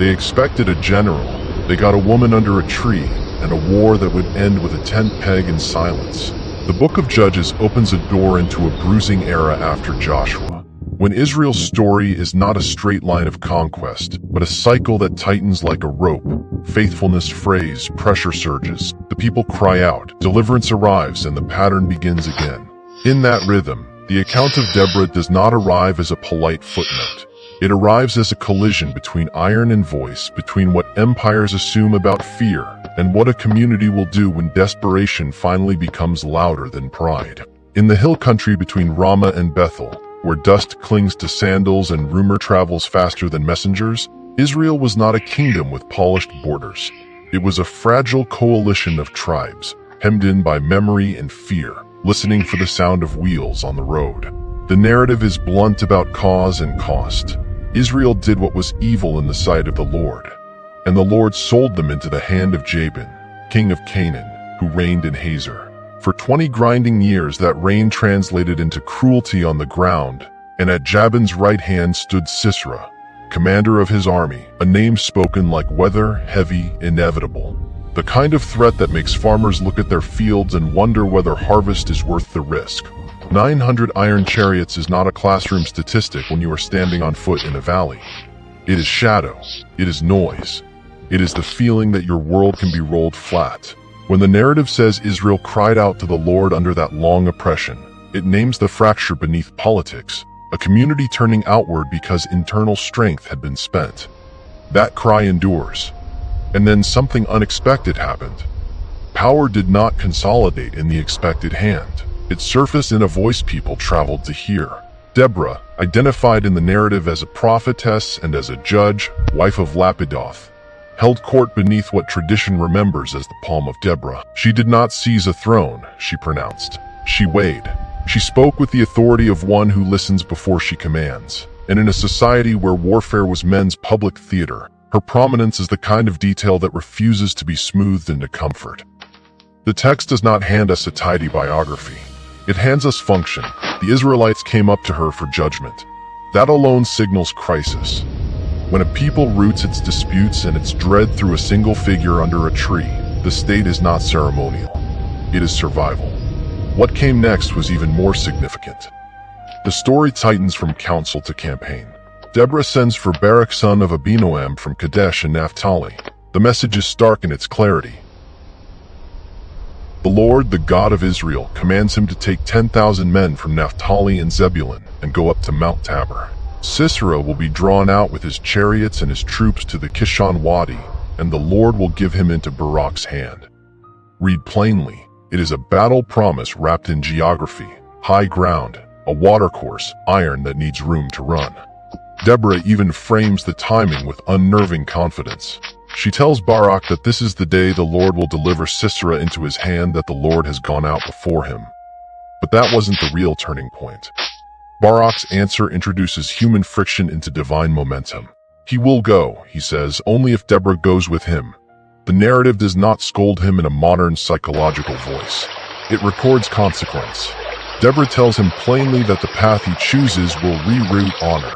They expected a general. They got a woman under a tree, and a war that would end with a tent peg and silence. The book of Judges opens a door into a bruising era after Joshua, when Israel's story is not a straight line of conquest, but a cycle that tightens like a rope. Faithfulness frays, pressure surges, the people cry out, deliverance arrives, and the pattern begins again. In that rhythm, the account of Deborah does not arrive as a polite footnote. It arrives as a collision between iron and voice, between what empires assume about fear and what a community will do when desperation finally becomes louder than pride. In the hill country between Ramah and Bethel, where dust clings to sandals and rumor travels faster than messengers, Israel was not a kingdom with polished borders. It was a fragile coalition of tribes, hemmed in by memory and fear, listening for the sound of wheels on the road. The narrative is blunt about cause and cost. Israel did what was evil in the sight of the Lord, and the Lord sold them into the hand of Jabin, king of Canaan, who reigned in Hazor. For 20 grinding years that reign translated into cruelty on the ground, and at Jabin's right hand stood Sisera, commander of his army, a name spoken like weather, heavy, inevitable. The kind of threat that makes farmers look at their fields and wonder whether harvest is worth the risk. 900 iron chariots is not a classroom statistic when you are standing on foot in a valley. It is shadow. It is noise. It is the feeling that your world can be rolled flat. When the narrative says Israel cried out to the Lord under that long oppression, it names the fracture beneath politics, a community turning outward because internal strength had been spent. That cry endures. And then something unexpected happened. Power did not consolidate in the expected hand. It surfaced in a voice people traveled to hear. Deborah, identified in the narrative as a prophetess and as a judge, wife of Lapidoth, held court beneath what tradition remembers as the palm of Deborah. She did not seize a throne, she pronounced. She weighed. She spoke with the authority of one who listens before she commands. And in a society where warfare was men's public theater, her prominence is the kind of detail that refuses to be smoothed into comfort. The text does not hand us a tidy biography. It hands us function. The Israelites came up to her for judgment. That alone signals crisis. When a people roots its disputes and its dread through a single figure under a tree, the state is not ceremonial. It is survival. What came next was even more significant. The story tightens from counsel to campaign. Deborah sends for Barak son of Abinoam from Kadesh in Naphtali. The message is stark in its clarity. The Lord, the God of Israel, commands him to take 10,000 men from Naphtali and Zebulun and go up to Mount Tabor. Sisera will be drawn out with his chariots and his troops to the Kishon Wadi, and the Lord will give him into Barak's hand. Read plainly, it is a battle promise wrapped in geography, high ground, a watercourse, iron that needs room to run. Deborah even frames the timing with unnerving confidence. She tells Barak that this is the day the Lord will deliver Sisera into his hand, that the Lord has gone out before him. But that wasn't the real turning point. Barak's answer introduces human friction into divine momentum. He will go, he says, only if Deborah goes with him. The narrative does not scold him in a modern psychological voice. It records consequence. Deborah tells him plainly that the path he chooses will reroute honor.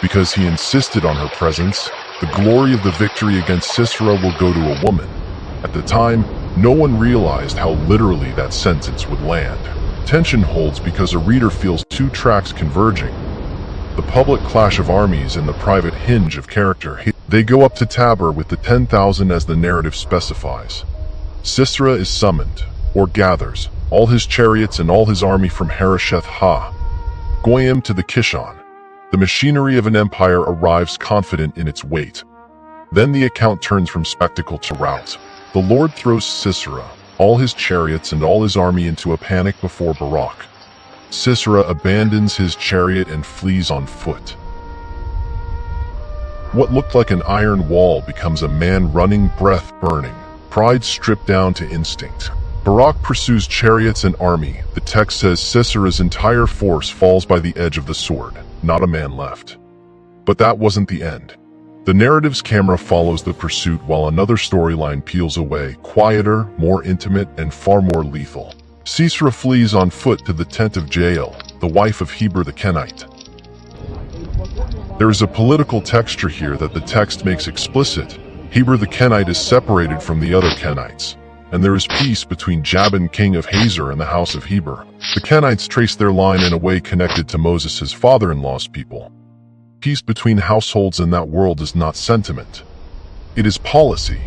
Because he insisted on her presence, the glory of the victory against Sisera will go to a woman. At the time, no one realized how literally that sentence would land. Tension holds because a reader feels two tracks converging. The public clash of armies and the private hinge of character. They go up to Tabor with the 10,000 as the narrative specifies. Sisera is summoned, or gathers, all his chariots and all his army from Harosheth Ha-Goyim to the Kishon. The machinery of an empire arrives confident in its weight. Then the account turns from spectacle to rout. The Lord throws Sisera, all his chariots and all his army into a panic before Barak. Sisera abandons his chariot and flees on foot. What looked like an iron wall becomes a man running, breath burning, pride stripped down to instinct. Barak pursues chariots and army. The text says Sisera's entire force falls by the edge of the sword, not a man left. But that wasn't the end. The narrative's camera follows the pursuit while another storyline peels away, quieter, more intimate, and far more lethal. Sisera flees on foot to the tent of Jael, the wife of Heber the Kenite. There is a political texture here that the text makes explicit. Heber the Kenite is separated from the other Kenites, and there is peace between Jabin, king of Hazor, and the house of Heber. The Kenites trace their line in a way connected to Moses' father-in-law's people. Peace between households in that world is not sentiment. It is policy,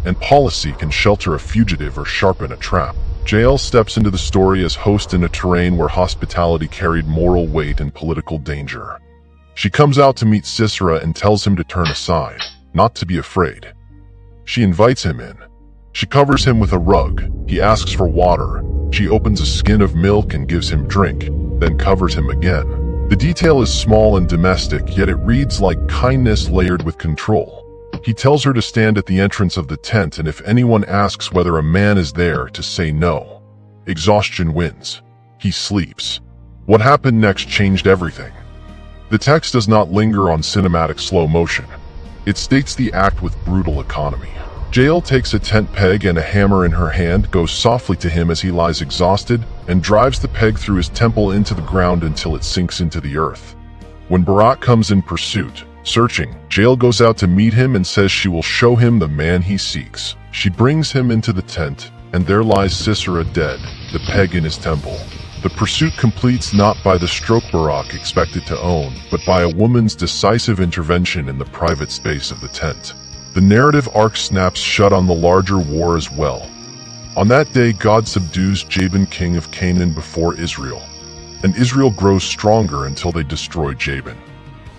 and policy can shelter a fugitive or sharpen a trap. Jael steps into the story as host in a terrain where hospitality carried moral weight and political danger. She comes out to meet Sisera and tells him to turn aside, not to be afraid. She invites him in. She covers him with a rug. He asks for water. She opens a skin of milk and gives him drink, then covers him again. The detail is small and domestic, yet it reads like kindness layered with control. He tells her to stand at the entrance of the tent, and if anyone asks whether a man is there, to say no. Exhaustion wins. He sleeps. What happened next changed everything. The text does not linger on cinematic slow motion. It states the act with brutal economy. Jael takes a tent peg and a hammer in her hand, goes softly to him as he lies exhausted, and drives the peg through his temple into the ground until it sinks into the earth. When Barak comes in pursuit, searching, Jael goes out to meet him and says she will show him the man he seeks. She brings him into the tent, and there lies Sisera dead, the peg in his temple. The pursuit completes not by the stroke Barak expected to own, but by a woman's decisive intervention in the private space of the tent. The narrative arc snaps shut on the larger war as well. On that day, God subdues Jabin, king of Canaan, before Israel, and Israel grows stronger until they destroy Jabin.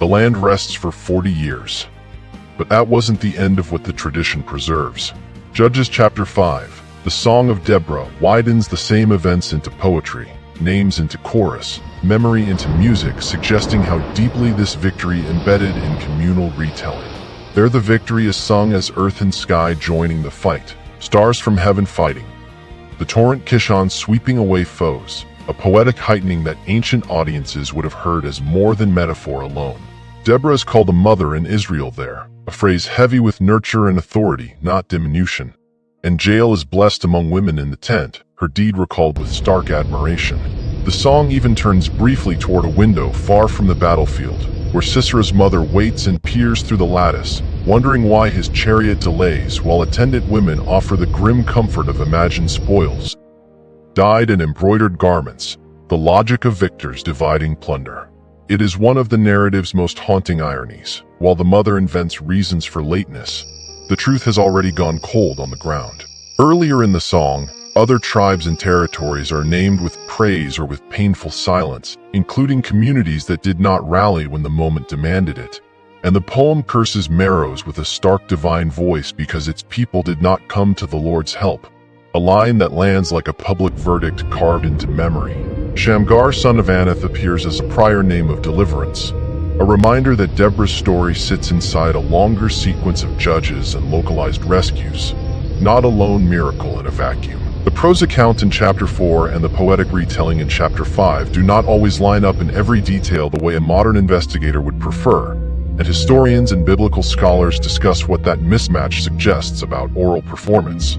The land rests for 40 years. But that wasn't the end of what the tradition preserves. Judges chapter 5, the Song of Deborah, widens the same events into poetry, names into chorus, memory into music, suggesting how deeply this victory embedded in communal retelling. There the victory is sung as earth and sky joining the fight, stars from heaven fighting, the torrent Kishon sweeping away foes, a poetic heightening that ancient audiences would have heard as more than metaphor alone. Deborah is called a mother in Israel there, a phrase heavy with nurture and authority, not diminution. And Jael is blessed among women in the tent, her deed recalled with stark admiration. The song even turns briefly toward a window far from the battlefield, where Sisera's mother waits and peers through the lattice, wondering why his chariot delays, while attendant women offer the grim comfort of imagined spoils. Dyed and embroidered garments, the logic of victors dividing plunder. It is one of the narrative's most haunting ironies. While the mother invents reasons for lateness, the truth has already gone cold on the ground. Earlier in the song, other tribes and territories are named with praise or with painful silence, including communities that did not rally when the moment demanded it. And the poem curses Meroz with a stark divine voice because its people did not come to the Lord's help, a line that lands like a public verdict carved into memory. Shamgar, son of Anath, appears as a prior name of deliverance, a reminder that Deborah's story sits inside a longer sequence of judges and localized rescues, not a lone miracle in a vacuum. The prose account in chapter 4 and the poetic retelling in chapter 5 do not always line up in every detail the way a modern investigator would prefer, and historians and biblical scholars discuss what that mismatch suggests about oral performance,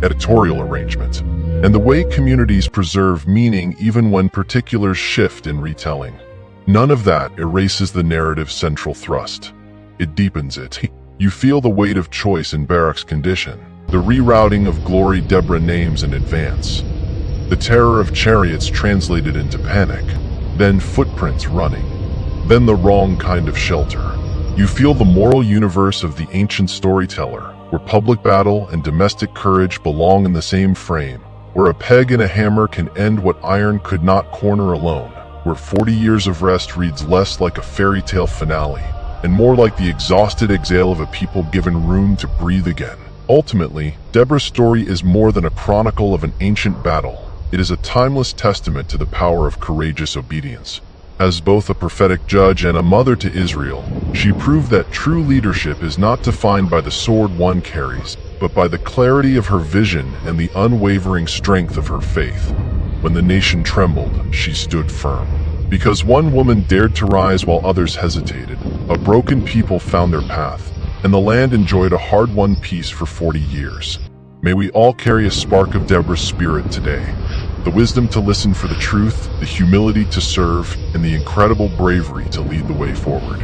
editorial arrangement, and the way communities preserve meaning even when particulars shift in retelling. None of that erases the narrative's central thrust. It deepens it. You feel the weight of choice in Barak's condition, the rerouting of glory Deborah names in advance, the terror of chariots translated into panic, then footprints running, then the wrong kind of shelter. You feel the moral universe of the ancient storyteller, where public battle and domestic courage belong in the same frame, where a peg and a hammer can end what iron could not corner alone, where 40 years of rest reads less like a fairy tale finale, and more like the exhausted exhale of a people given room to breathe again. Ultimately, Deborah's story is more than a chronicle of an ancient battle. It is a timeless testament to the power of courageous obedience. As both a prophetic judge and a mother to Israel, she proved that true leadership is not defined by the sword one carries, but by the clarity of her vision and the unwavering strength of her faith. When the nation trembled, she stood firm. Because one woman dared to rise while others hesitated, a broken people found their path, and the land enjoyed a hard-won peace for 40 years. May we all carry a spark of Deborah's spirit today. The wisdom to listen for the truth, the humility to serve, and the incredible bravery to lead the way forward.